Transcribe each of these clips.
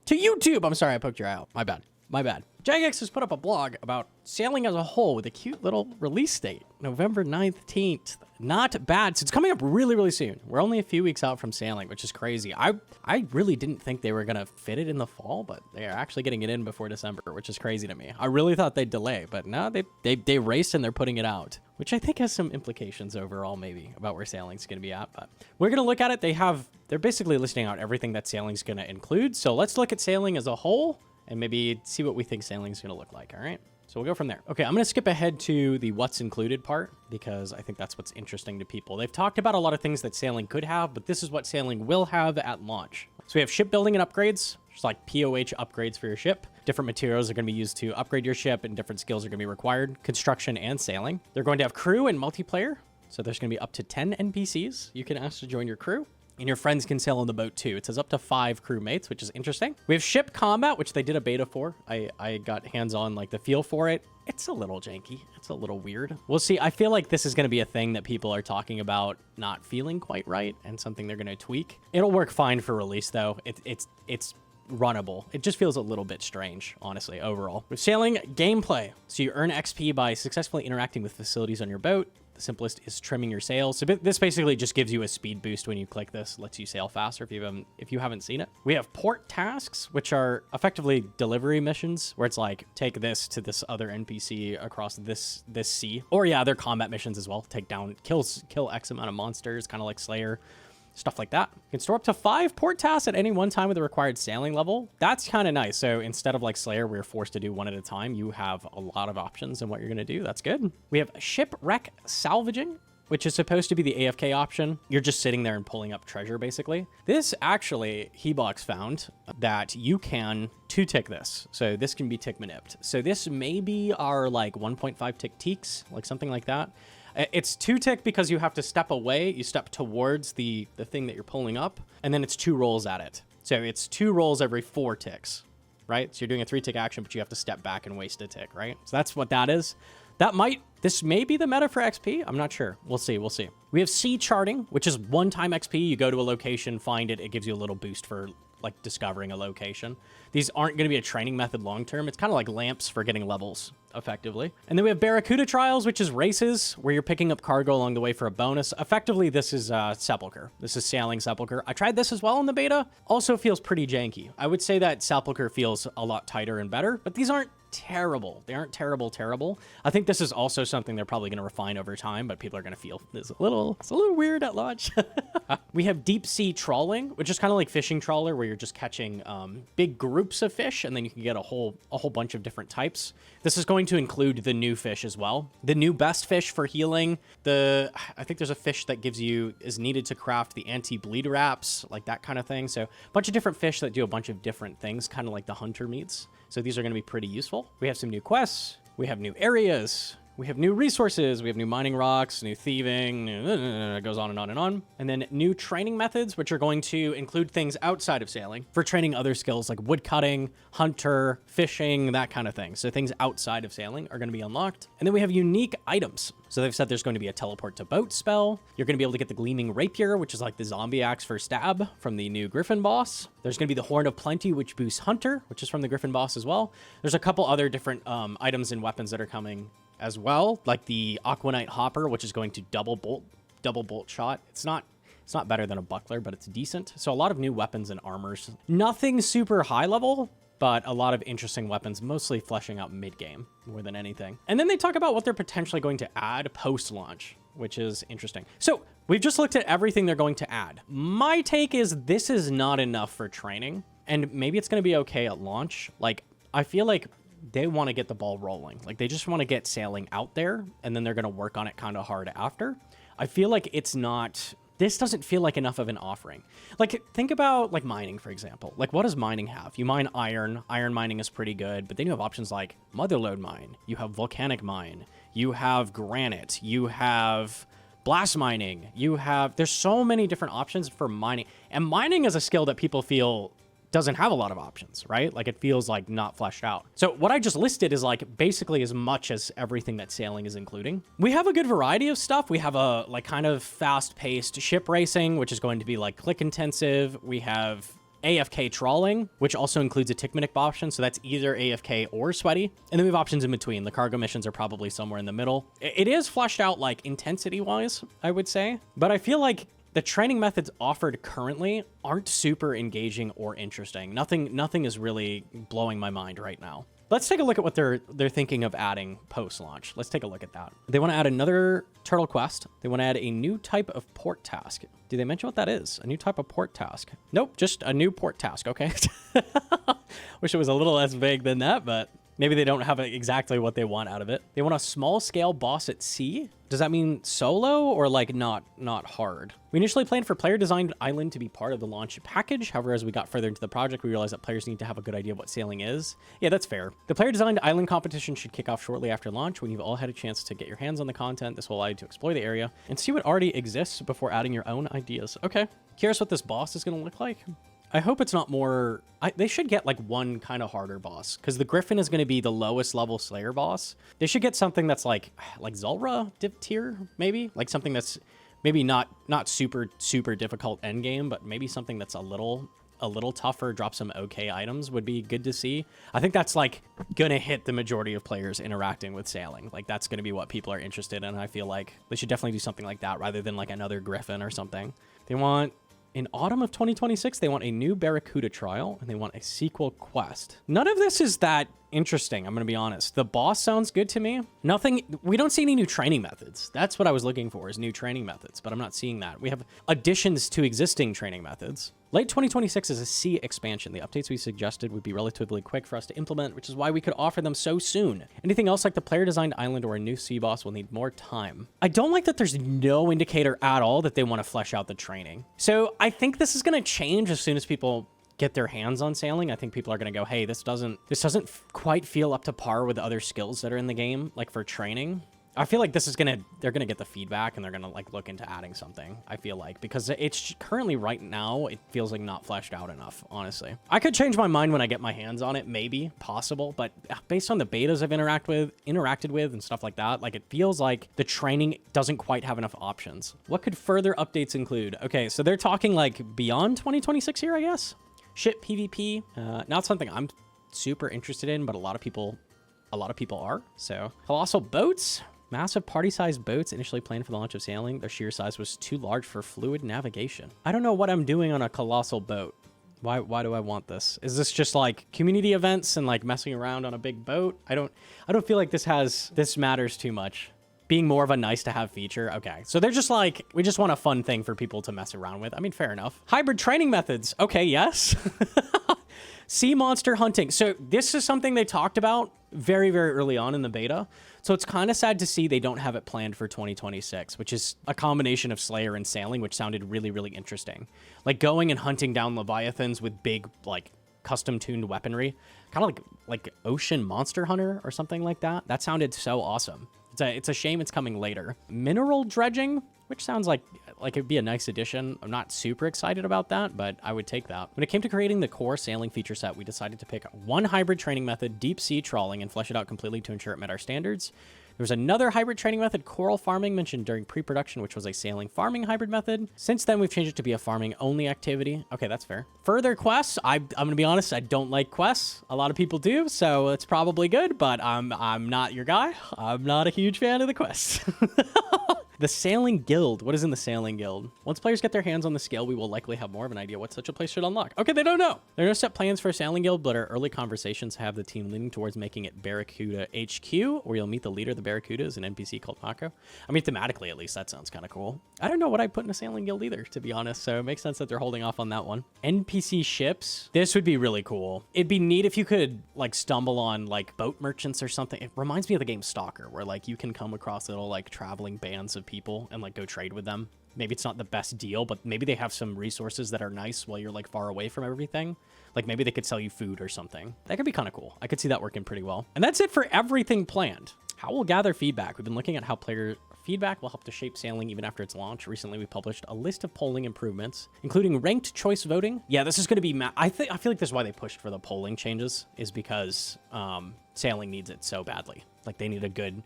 to YouTube. I'm sorry, I poked your eye out. My bad. My bad. Jagex has put up a blog about sailing as a whole with a cute little release date, November 19th. Not bad. So it's coming up really, really soon. We're only a few weeks out from sailing, which is crazy. I really didn't think they were going to fit it in the fall, but they're actually getting it in before December, which is crazy to me. I really thought they'd delay, but no, they raced and they're putting it out, which I think has some implications overall maybe about where sailing's going to be at. But we're going to look at it. They're basically listing out everything that sailing's going to include. So let's look at sailing as a whole and maybe see what we think sailing is going to look like, all right? So we'll go from there. Okay, I'm going to skip ahead to the what's included part because I think that's what's interesting to people. They've talked about a lot of things that sailing could have, but this is what sailing will have at launch. So we have shipbuilding and upgrades, just like POH upgrades for your ship. Different materials are going to be used to upgrade your ship and different skills are going to be required. Construction and sailing. They're going to have crew and multiplayer. So there's going to be up to 10 NPCs you can ask to join your crew. And your friends can sail on the boat too. It says up to 5 crewmates, which is interesting. We have ship combat, which they did a beta for. I got hands-on like the feel for it. It's a little janky. It's a little weird. We'll see. I feel like this is going to be a thing that people are talking about not feeling quite right and something they're going to tweak. It'll work fine for release though. It's runnable. It just feels a little bit strange, honestly, overall. With sailing gameplay. So you earn XP by successfully interacting with facilities on your boat. The simplest is trimming your sails. So this basically just gives you a speed boost when you click this, lets you sail faster if you haven't seen it. We have port tasks, which are effectively delivery missions, where it's like, take this to this other NPC across this sea. Or yeah, they're combat missions as well. Take down, kill X amount of monsters, kind of like Slayer. Stuff like that. You can store up to 5 port tasks at any one time with a required sailing level. That's kind of nice. So instead of like Slayer, we're forced to do one at a time. You have a lot of options in what you're going to do. That's good. We have shipwreck salvaging, which is supposed to be the AFK option. You're just sitting there and pulling up treasure, basically. This actually, Hebox found that you can 2-tick this. So this can be tick manipped. So this may be our like 1.5 tick teaks, like something like that. It's 2-tick because you have to step away. You step towards the thing that you're pulling up, and then it's 2 rolls at it. So it's 2 rolls every 4 ticks, right? So you're doing a 3-tick action, but you have to step back and waste a tick, right? So that's what that is. This may be the meta for XP. I'm not sure. We'll see. We have sea charting, which is one-time XP. You go to a location, find it. It gives you a little boost for like discovering a location. These aren't going to be a training method long-term. It's kind of like lamps for getting levels effectively. And then we have Barracuda trials, which is races where you're picking up cargo along the way for a bonus. Effectively, this is Sepulcher. This is Sailing Sepulcher. I tried this as well in the beta. Also feels pretty janky. I would say that Sepulcher feels a lot tighter and better, but these aren't terrible. They aren't terrible. I think this is also something they're probably going to refine over time, but people are going to feel it's a little weird at launch. We have deep sea trawling, which is kind of like fishing trawler, where you're just catching big groups of fish, and then you can get a whole bunch of different types. This is going to include the new fish as well. The new best fish for healing. I think there's a fish that is needed to craft the anti-bleed wraps, like that kind of thing. So a bunch of different fish that do a bunch of different things, kind of like the hunter meats. So these are going to be pretty useful. We have some new quests. We have new areas. We have new resources. We have new mining rocks, new thieving. It goes on and on and on. And then new training methods, which are going to include things outside of sailing for training other skills like woodcutting, hunter, fishing, that kind of thing. So things outside of sailing are going to be unlocked. And then we have unique items. So they've said there's going to be a teleport to boat spell. You're going to be able to get the gleaming rapier, which is like the zombie axe for stab from the new Griffin boss. There's going to be the horn of plenty, which boosts hunter, which is from the Griffin boss as well. There's a couple other different items and weapons that are coming as well, like the Aquanite hopper, which is going to double bolt shot. It's not better than a buckler, but it's decent. So a lot of new weapons and armors. Nothing super high level, but a lot of interesting weapons, mostly fleshing out mid-game more than anything. And then they talk about what they're potentially going to add post-launch, which is interesting. So we've just looked at everything they're going to add. My take is this is not enough for training, and maybe it's going to be okay at launch. Like, I feel like they want to get the ball rolling. Like, they just want to get sailing out there, and then they're going to work on it kind of hard after. I feel like this doesn't feel like enough of an offering. Like, think about like mining, for example. Like, what does mining have? You mine iron. Iron mining is pretty good, but then you have options like motherlode mine. You have volcanic mine. You have granite. You have blast mining. There's so many different options for mining. And mining is a skill that people feel doesn't have a lot of options, right? Like, it feels like not fleshed out. So what I just listed is like basically as much as everything that sailing is including. We have a good variety of stuff. We have a like kind of fast-paced ship racing, which is going to be like click intensive. We have AFK trawling, which also includes a tick-minute option, so that's either AFK or sweaty. And then we have options in between. The cargo missions are probably somewhere in the middle. It is fleshed out, like, intensity-wise, I would say. But I feel like the training methods offered currently aren't super engaging or interesting. Nothing is really blowing my mind right now. Let's take a look at what they're thinking of adding post-launch. Let's take a look at that. They want to add another turtle quest. They want to add a new type of port task. Do they mention what that is? A new type of port task? Nope, just a new port task, okay? Wish it was a little less vague than that, but maybe they don't have exactly what they want out of it. They want a small-scale boss at sea. Does that mean solo or like not hard? We initially planned for player-designed island to be part of the launch package. However, as we got further into the project, we realized that players need to have a good idea of what sailing is. Yeah, that's fair. The player-designed island competition should kick off shortly after launch when you've all had a chance to get your hands on the content. This will allow you to explore the area and see what already exists before adding your own ideas. Okay. Curious what this boss is going to look like. I hope it's not more... they should get, like, one kind of harder boss, because the Griffin is going to be the lowest level Slayer boss. They should get something that's, like Zulrah tier, maybe? Like, something that's maybe not super difficult endgame, but maybe something that's a little tougher, drop some okay items would be good to see. I think that's, like, going to hit the majority of players interacting with sailing. Like, that's going to be what people are interested in, and I feel like they should definitely do something like that rather than, like, another Griffin or something. They want... In autumn of 2026, they want a new Barracuda trial, and they want a sequel quest. None of this is that interesting, I'm going to be honest. The boss sounds good to me. We don't see any new training methods. That's what I was looking for, is new training methods, but I'm not seeing that. We have additions to existing training methods. Late 2026 is a sea expansion. The updates we suggested would be relatively quick for us to implement, which is why we could offer them so soon. Anything else like the player-designed island or a new sea boss will need more time. I don't like that there's no indicator at all that they want to flesh out the training. So I think this is going to change as soon as people get their hands on sailing. I think people are going to go, hey, this doesn't quite feel up to par with the other skills that are in the game, like for training. I feel like they're gonna get the feedback and they're gonna like look into adding something, I feel like, because it's currently right now, it feels like not fleshed out enough, honestly. I could change my mind when I get my hands on it, maybe, possible, but based on the betas I've interacted with and stuff like that, like it feels like the training doesn't quite have enough options. What could further updates include? Okay, so they're talking like beyond 2026 here, I guess. Ship PvP, not something I'm super interested in, but a lot of people are. So colossal boats. Massive party-sized boats initially planned for the launch of sailing. Their sheer size was too large for fluid navigation. I don't know what I'm doing on a colossal boat. Why do I want this? Is this just like community events and like messing around on a big boat? I don't feel like this matters too much. Being more of a nice to have feature. Okay, so they're just like, we just want a fun thing for people to mess around with. I mean, fair enough. Hybrid training methods. Okay, yes. Sea monster hunting. So this is something they talked about very, very early on in the beta. So it's kind of sad to see they don't have it planned for 2026, which is a combination of Slayer and sailing, which sounded really, really interesting. Like going and hunting down Leviathans with big, like, custom-tuned weaponry. Kind of like Ocean Monster Hunter or something like that. That sounded so awesome. It's a shame it's coming later. Mineral dredging, which sounds like it'd be a nice addition. I'm not super excited about that, but I would take that. When it came to creating the core sailing feature set, we decided to pick one hybrid training method, deep sea trawling, and flesh it out completely to ensure it met our standards. There was another hybrid training method, coral farming, mentioned during pre-production, which was a sailing farming hybrid method. Since then, we've changed it to be a farming only activity. Okay, that's fair. Further quests, I'm gonna be honest, I don't like quests. A lot of people do, so it's probably good, but I'm not your guy. I'm not a huge fan of the quests. The Sailing Guild. What is in the Sailing Guild? Once players get their hands on the skill, we will likely have more of an idea what such a place should unlock. Okay, they don't know. There are no set plans for a Sailing Guild, but our early conversations have the team leaning towards making it Barracuda HQ, where you'll meet the leader of the Barracudas, an NPC called Mako. I mean, thematically, at least, that sounds kind of cool. I don't know what I'd put in a Sailing Guild either, to be honest, so it makes sense that they're holding off on that one. NPC ships. This would be really cool. It'd be neat if you could, like, stumble on, like, boat merchants or something. It reminds me of the game Stalker, where, like, you can come across little, like, traveling bands of people and, like, go trade with them. Maybe it's not the best deal, but maybe they have some resources that are nice while you're like far away from everything. Like maybe they could sell you food or something. That could be kind of cool. I could see that working pretty well. And that's it for everything planned. How we'll gather feedback. We've been looking at how player feedback will help to shape sailing even after its launch. Recently, we published a list of polling improvements, including ranked choice voting. Yeah, this is going to be... I feel like this is why they pushed for the polling changes, is because sailing needs it so badly. Like they need a good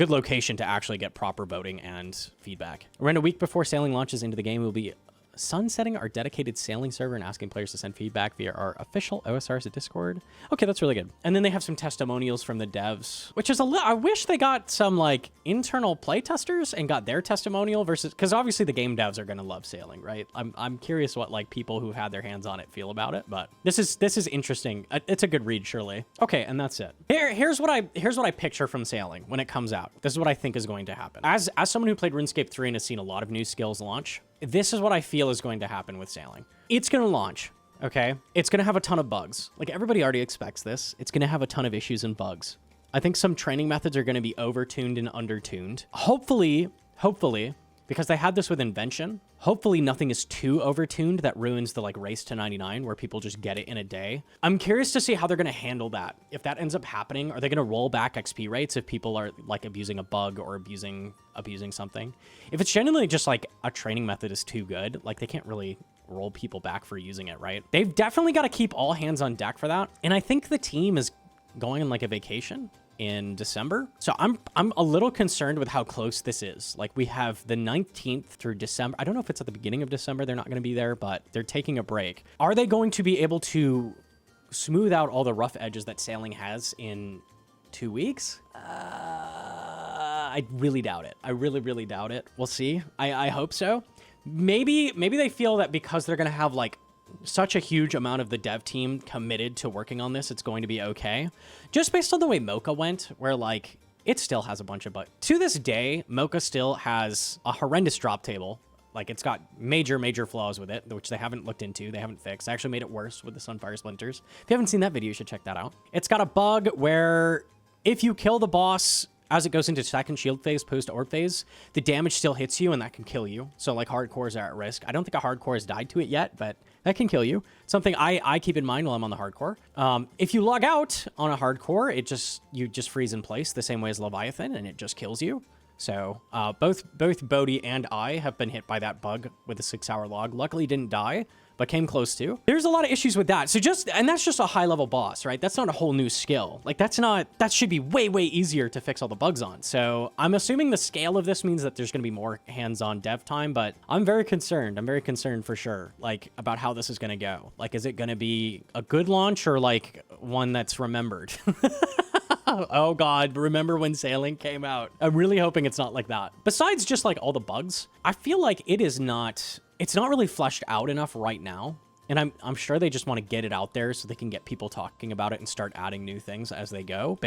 location to actually get proper voting and feedback. Around a week before sailing launches into the game, we'll be sunsetting our dedicated sailing server and asking players to send feedback via our official OSRS Discord. Okay, that's really good. And then they have some testimonials from the devs, which is I wish they got some like internal playtesters and got their testimonial versus, because obviously the game devs are going to love sailing, right? I'm curious what like people who had their hands on it feel about it, but this is interesting. It's a good read, surely. Okay, and that's it. Here's what I picture from sailing when it comes out. This is what I think is going to happen. As someone who played RuneScape 3 and has seen a lot of new skills launch, this is what I feel is going to happen with sailing. It's going to launch, okay? It's going to have a ton of bugs. Like, everybody already expects this. It's going to have a ton of issues and bugs. I think some training methods are going to be overtuned and undertuned. Hopefully, because they had this with Invention, hopefully nothing is too overtuned that ruins the like race to 99 where people just get it in a day. I'm curious to see how they're going to handle that. If that ends up happening, are they going to roll back XP rates if people are like abusing a bug or abusing something? If it's genuinely just like a training method is too good, like they can't really roll people back for using it, right? They've definitely got to keep all hands on deck for that. And I think the team is going on like a vacation in December. So I'm a little concerned with how close this is. Like, we have the 19th through December. I don't know if it's at the beginning of December. They're not going to be there, but they're taking a break. Are they going to be able to smooth out all the rough edges that sailing has in 2 weeks? I really doubt it. I really doubt it. We'll see. I hope so. Maybe they feel that because they're going to have like such a huge amount of the dev team committed to working on this, it's going to be okay. Just based on the way Mocha went, where like it still has a bunch of bugs. To this day, Mocha still has a horrendous drop table. Like, it's got major flaws with it, which they haven't looked into, they haven't fixed. They actually made it worse with the Sunfire Splinters. If you haven't seen that video, you should check that out. It's got a bug where if you kill the boss as it goes into second shield phase, post-orb phase, the damage still hits you and that can kill you. So like hardcores are at risk. I don't think a hardcore has died to it yet, but that can kill you. Something I keep in mind while I'm on the hardcore. If you log out on a hardcore, you just freeze in place the same way as Leviathan and it just kills you. So both Bodhi and I have been hit by that bug with a 6-hour log. Luckily didn't die, but came close to. There's a lot of issues with that. So and that's just a high level boss, right? That's not a whole new skill. Like, that should be way easier to fix all the bugs on. So I'm assuming the scale of this means that there's going to be more hands-on dev time, but I'm very concerned. I'm very concerned for sure, like, about how this is going to go. Like, is it going to be a good launch or like one that's remembered? Oh God, remember when sailing came out? I'm really hoping it's not like that. Besides just like all the bugs, I feel like it's not really fleshed out enough right now. And I'm sure they just want to get it out there so they can get people talking about it and start adding new things as they go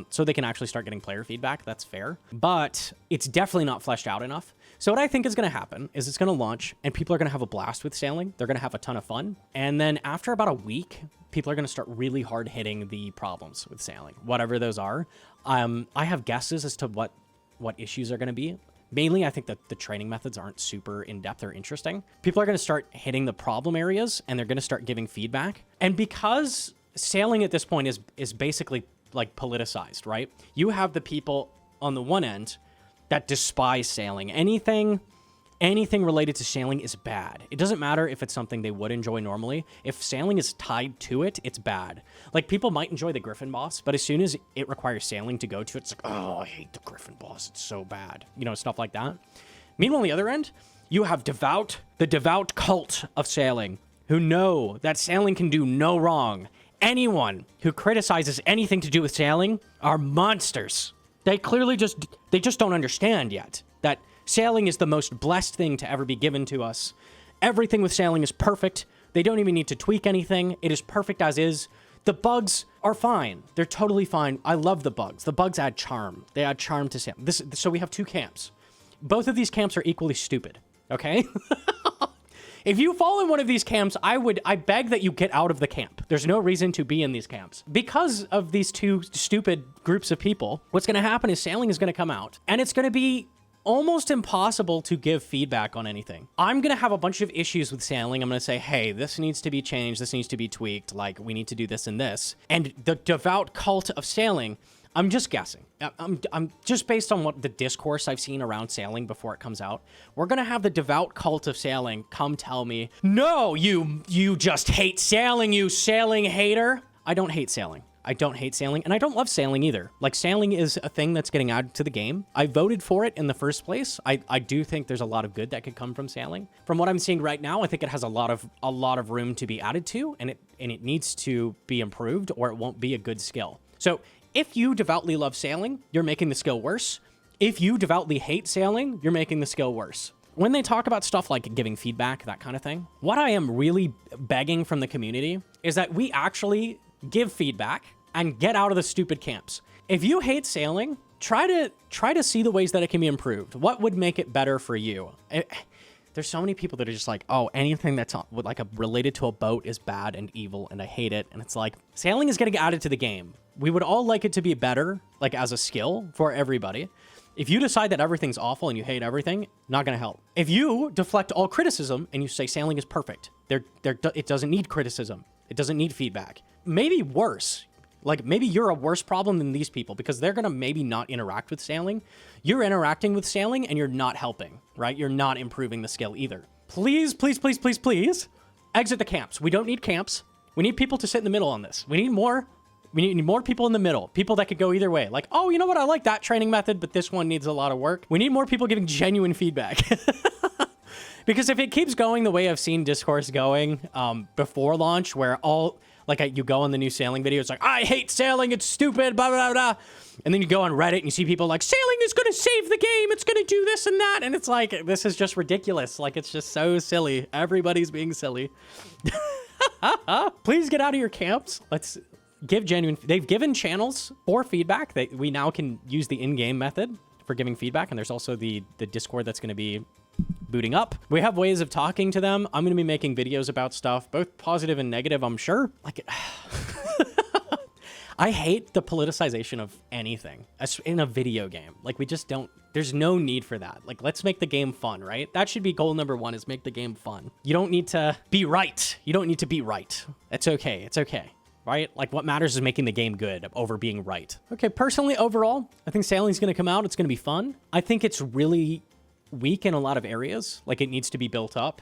so they can actually start getting player feedback. That's fair. But it's definitely not fleshed out enough. So what I think is going to happen is it's going to launch and people are going to have a blast with sailing. They're going to have a ton of fun. And then after about a week, people are going to start really hard hitting the problems with sailing, whatever those are. I have guesses as to what issues are going to be. Mainly, I think that the training methods aren't super in-depth or interesting. People are going to start hitting the problem areas, and they're going to start giving feedback. And because sailing at this point is basically like politicized, right? You have the people on the one end that despise sailing. Anything related to sailing is bad. It doesn't matter if it's something they would enjoy normally. If sailing is tied to it, it's bad. Like, people might enjoy the Griffin boss, but as soon as it requires sailing to go to it, it's like, oh, I hate the Griffin boss. It's so bad. You know, stuff like that. Meanwhile, on the other end, you have the devout cult of sailing who know that sailing can do no wrong. Anyone who criticizes anything to do with sailing are monsters. They just don't understand yet that sailing is the most blessed thing to ever be given to us. Everything with sailing is perfect. They don't even need to tweak anything. It is perfect as is. The bugs are fine. They're totally fine. I love the bugs. The bugs add charm. They add charm to sailing. So we have two camps. Both of these camps are equally stupid, okay? If you fall in one of these camps, I beg that you get out of the camp. There's no reason to be in these camps. Because of these two stupid groups of people, what's going to happen is sailing is going to come out, and it's going to be almost impossible to give feedback on anything. I'm going to have a bunch of issues with sailing. I'm going to say, hey, this needs to be changed. This needs to be tweaked. Like, we need to do this and this. And the devout cult of sailing, I'm just guessing. I'm just based on what the discourse I've seen around sailing before it comes out. We're going to have the devout cult of sailing come tell me, no, you just hate sailing, you sailing hater. I don't hate sailing. I don't hate sailing, and I don't love sailing either. Like, sailing is a thing that's getting added to the game. I voted for it in the first place. I do think there's a lot of good that could come from sailing. From what I'm seeing right now, I think it has a lot of room to be added to, and it needs to be improved, or it won't be a good skill. So if you devoutly love sailing, you're making the skill worse. If you devoutly hate sailing, you're making the skill worse. When they talk about stuff like giving feedback, that kind of thing, what I am really begging from the community is that we actually give feedback and get out of the stupid camps. If you hate sailing, try to see the ways that it can be improved. What would make it better for you? There's so many people that are just like, oh, anything that's like related to a boat is bad and evil, and I hate it. And it's like, sailing is getting added to the game. We would all like it to be better, like as a skill for everybody. If you decide that everything's awful and you hate everything, not going to help. If you deflect all criticism and you say sailing is perfect, it doesn't need criticism. It doesn't need feedback. Maybe worse. Like, maybe you're a worse problem than these people because they're going to maybe not interact with sailing. You're interacting with sailing and you're not helping, right? You're not improving the skill either. Please, please, please, please, please exit the camps. We don't need camps. We need people to sit in the middle on this. We need more people in the middle, people that could go either way. Like, oh, you know what? I like that training method, but this one needs a lot of work. We need more people giving genuine feedback. Because if it keeps going the way I've seen discourse going before launch, where you go on the new sailing video, it's like, I hate sailing, it's stupid, blah, blah, blah. And then you go on Reddit and you see people like, sailing is going to save the game, it's going to do this and that. And it's like, this is just ridiculous. Like, it's just so silly. Everybody's being silly. Please get out of your camps. Let's give genuine. They've given channels for feedback. We now can use the in-game method for giving feedback. And there's also the Discord that's going to be booting up. We have ways of talking to them. I'm going to be making videos about stuff, both positive and negative, I'm sure. Like, I hate the politicization of anything in a video game. Like, we just don't, there's no need for that. Like, let's make the game fun, right? That should be goal number one, is make the game fun. You don't need to be right. You don't need to be right. It's okay. It's okay. Right? Like, what matters is making the game good over being right. Okay, personally, overall, I think sailing's going to come out. It's going to be fun. I think it's really weak in a lot of areas. Like, it needs to be built up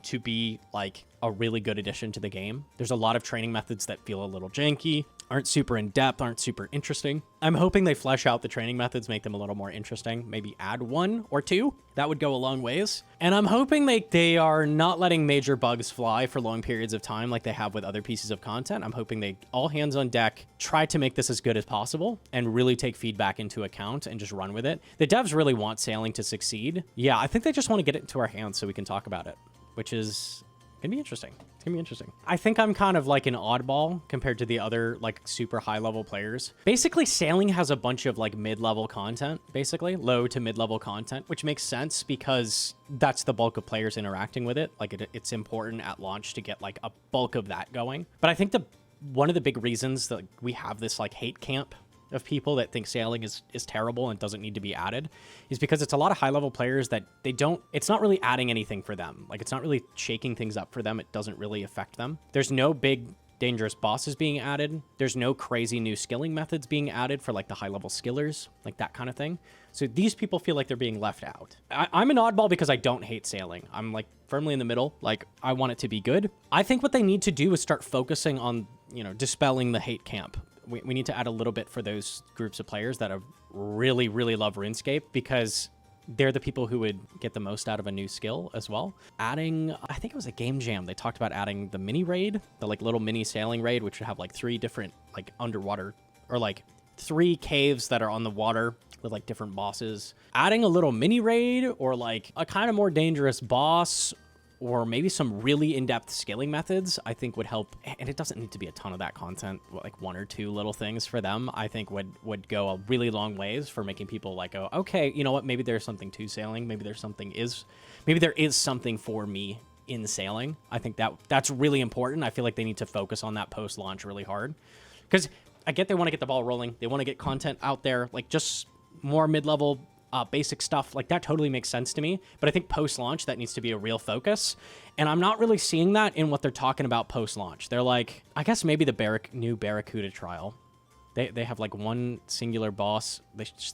to be like a really good addition to the game. There's a lot of training methods that feel a little janky, aren't super in depth, aren't super interesting. I'm hoping they flesh out the training methods, make them a little more interesting, maybe add one or two. That would go a long ways. And I'm hoping they are not letting major bugs fly for long periods of time like they have with other pieces of content. I'm hoping they all hands on deck try to make this as good as possible and really take feedback into account and just run with it. The devs really want sailing to succeed. Yeah, I think they just want to get it into our hands so we can talk about it, which is gonna be interesting. It's gonna be interesting. I think I'm kind of like an oddball compared to the other like super high level players. Basically, sailing has a bunch of like mid-level content, basically low to mid-level content, which makes sense because that's the bulk of players interacting with it. Like, it's important at launch to get like a bulk of that going. But I think one of the big reasons that we have this like hate camp of people that think sailing is terrible and doesn't need to be added is because it's a lot of high-level players that it's not really adding anything for them. Like, it's not really shaking things up for them. It doesn't really affect them. There's no big dangerous bosses being added. There's no crazy new skilling methods being added for like the high-level skillers, like that kind of thing. So these people feel like they're being left out. I'm an oddball because I don't hate sailing. I'm like firmly in the middle. Like, I want it to be good. I think what they need to do is start focusing on, dispelling the hate camp. We need to add a little bit for those groups of players that have really, really love RuneScape, because they're the people who would get the most out of a new skill as well. Adding, I think it was a game jam, they talked about adding the mini raid, the like little mini sailing raid, which would have like 3 different like underwater, or like 3 caves that are on the water with like different bosses. Adding a little mini raid, or like a kind of more dangerous boss, or maybe some really in-depth skilling methods, I think would help. And it doesn't need to be a ton of that content, like 1 or 2 little things for them, I think would go a really long ways for making people like, go, okay, you know what, maybe there's something to sailing, maybe there is something for me in sailing. I think that's really important. I feel like they need to focus on that post-launch really hard, because I get they want to get the ball rolling, they want to get content out there, like just more mid-level basic stuff. Like, that totally makes sense to me, but I think post-launch that needs to be a real focus, and I'm not really seeing that in what they're talking about post-launch. They're like, I guess maybe the new Barracuda trial They have like one singular boss.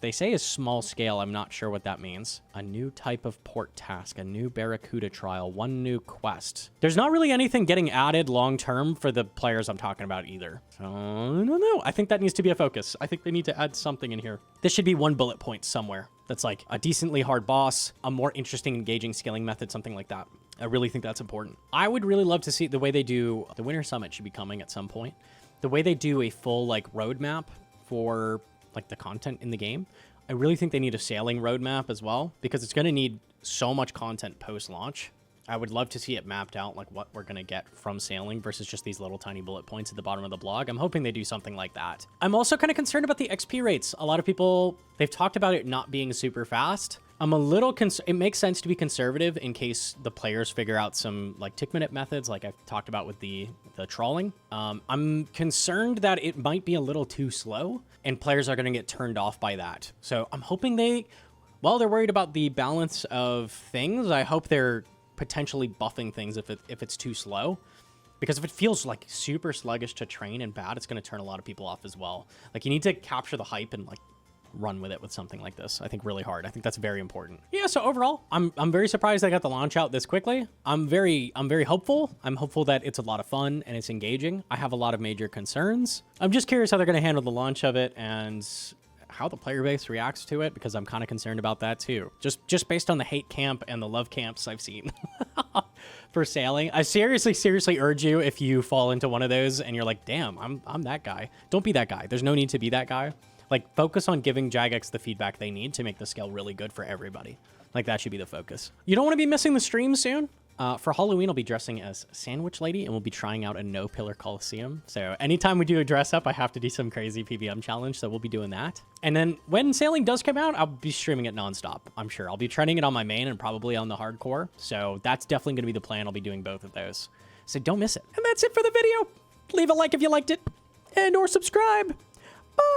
They say is small scale. I'm not sure what that means. A new type of port task, a new Barracuda trial, one new quest. There's not really anything getting added long term for the players I'm talking about either. So I don't know. I think that needs to be a focus. I think they need to add something in here. This should be one bullet point somewhere. That's like a decently hard boss, a more interesting, engaging scaling method, something like that. I really think that's important. I would really love to see the way they do. The Winter Summit should be coming at some point. The way they do a full like roadmap for like the content in the game. I really think they need a sailing roadmap as well, because it's going to need so much content post-launch. I would love to see it mapped out, like what we're going to get from sailing versus just these little tiny bullet points at the bottom of the blog. I'm hoping they do something like that. I'm also kind of concerned about the XP rates. A lot of people, they've talked about it not being super fast. I'm a little it makes sense to be conservative in case the players figure out some like tick minute methods like I've talked about with the trawling. I'm concerned that it might be a little too slow and players are going to get turned off by that. So I'm hoping they're worried about the balance of things. I hope they're potentially buffing things if it's too slow. Because if it feels like super sluggish to train and bad, it's going to turn a lot of people off as well. Like you need to capture the hype and like run with it with something like this. I think really hard. I think that's very important. Yeah, so overall, I'm very surprised I got the launch out this quickly. I'm very hopeful. I'm hopeful that it's a lot of fun and it's engaging. I have a lot of major concerns. I'm just curious how they're going to handle the launch of it and how the player base reacts to it, because I'm kind of concerned about that too. Just based on the hate camp and the love camps I've seen for sailing. I seriously urge you, if you fall into one of those and you're like, damn, I'm that guy. Don't be that guy. There's no need to be that guy. Like, focus on giving Jagex the feedback they need to make the scale really good for everybody. Like, that should be the focus. You don't want to be missing the stream soon. For Halloween, I'll be dressing as Sandwich Lady, and we'll be trying out a no-pillar Coliseum. So anytime we do a dress-up, I have to do some crazy PBM challenge, so we'll be doing that. And then when Sailing does come out, I'll be streaming it nonstop, I'm sure. I'll be trending it on my main and probably on the hardcore. So that's definitely going to be the plan. I'll be doing both of those. So don't miss it. And that's it for the video. Leave a like if you liked it, and or subscribe. Bye.